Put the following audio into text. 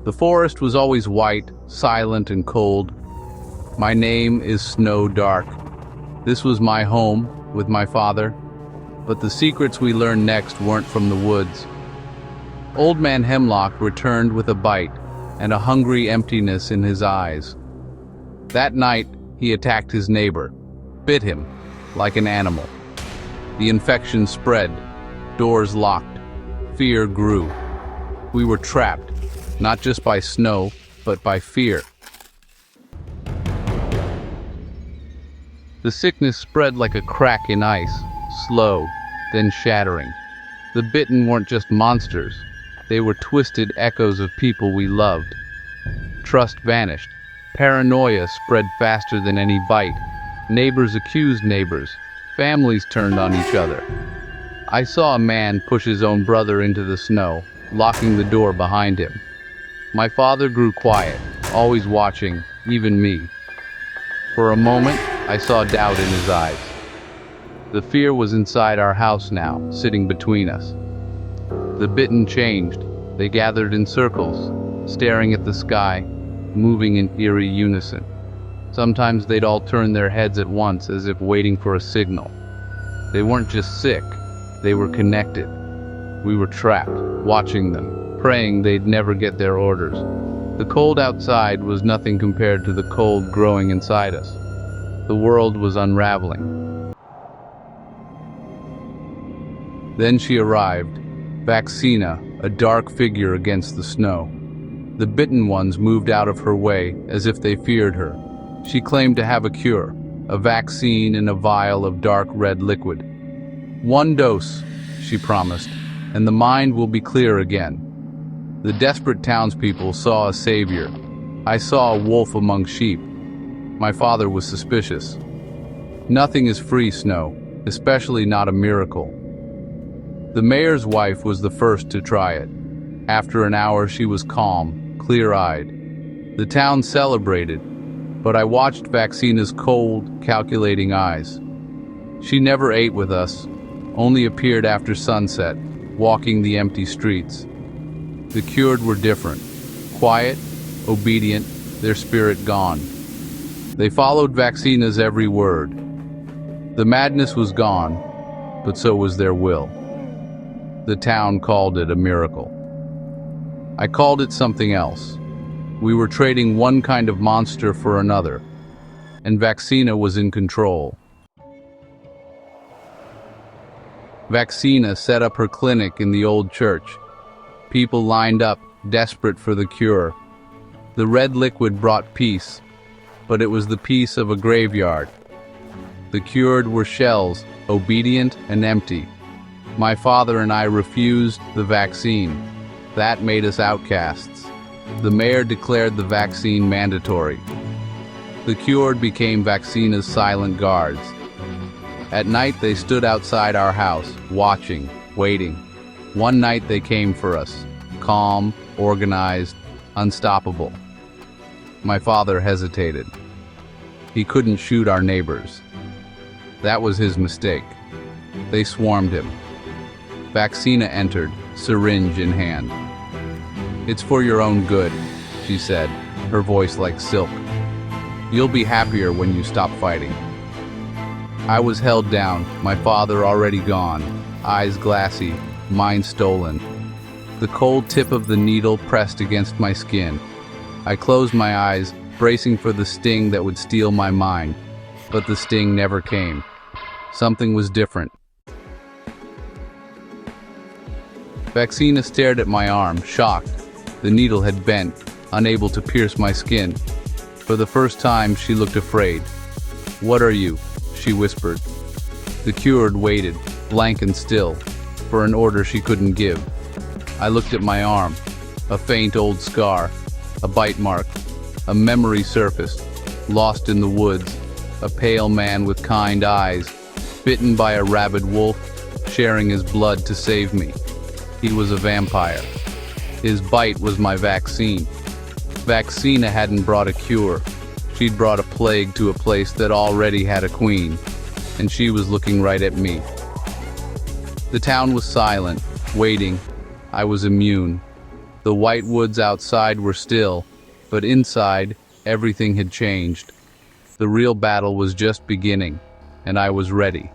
The forest was always white, silent, and cold. My name is Snow Dark. This was my home with my father, but the secrets we learned next weren't from the woods. Old Man Hemlock returned with a bite and a hungry emptiness in his eyes. That night, he attacked his neighbor, bit him like an animal. The infection spread, doors locked, fear grew. We were trapped, not just by snow, but by fear. The sickness spread like a crack in ice, slow, then shattering. The bitten weren't just monsters, they were twisted echoes of people we loved. Trust vanished. Paranoia spread faster than any bite. Neighbors accused neighbors. Families turned on each other. I saw a man push his own brother into the snow, locking the door behind him. My father grew quiet, always watching, even me. For a moment, I saw doubt in his eyes. The fear was inside our house now, sitting between us. The bitten changed. They gathered in circles, staring at the sky, moving in eerie unison. Sometimes they'd all turn their heads at once as if waiting for a signal. They weren't just sick, they were connected. We were trapped, watching them, praying they'd never get their orders. The cold outside was nothing compared to the cold growing inside us. The world was unraveling. Then she arrived, Vaccina, a dark figure against the snow. The bitten ones moved out of her way as if they feared her. She claimed to have a cure, a vaccine in a vial of dark red liquid. 1 dose, she promised, and the mind will be clear again. The desperate townspeople saw a savior. I saw a wolf among sheep. My father was suspicious. Nothing is free, Snow, especially not a miracle. The mayor's wife was the first to try it. After an hour, she was calm, clear-eyed. The town celebrated, but I watched Vaccina's cold, calculating eyes. She never ate with us, only appeared after sunset, walking the empty streets. The cured were different. Quiet, obedient, their spirit gone. They followed Vaccina's every word. The madness was gone, but so was their will. The town called it a miracle. I called it something else. We were trading one kind of monster for another, and Vaccina was in control. Vaccina set up her clinic in the old church. People lined up, desperate for the cure. The red liquid brought peace, but it was the peace of a graveyard. The cured were shells, obedient and empty. My father and I refused the vaccine. That made us outcasts. The mayor declared the vaccine mandatory. The cured became Vaccina's silent guards. At night they stood outside our house, watching, waiting. One night they came for us, calm, organized, unstoppable. My father hesitated. He couldn't shoot our neighbors. That was his mistake. They swarmed him. Vaccina entered, syringe in hand. "It's for your own good," she said, her voice like silk. "You'll be happier when you stop fighting." I was held down, my father already gone, eyes glassy, mind stolen. The cold tip of the needle pressed against my skin. I closed my eyes, bracing for the sting that would steal my mind, but the sting never came. Something was different. Vaccina stared at my arm, shocked. The needle had bent, unable to pierce my skin. For the first time, she looked afraid. "What are you?" she whispered. The cured waited, blank and still, for an order she couldn't give. I looked at my arm, a faint old scar, a bite mark, a memory surfaced, lost in the woods, a pale man with kind eyes, bitten by a rabid wolf, sharing his blood to save me. He was a vampire. His bite was my vaccine. Vaccina hadn't brought a cure. She'd brought a plague to a place that already had a queen, and she was looking right at me. The town was silent, waiting. I was immune. The white woods outside were still, but inside, everything had changed. The real battle was just beginning, and I was ready.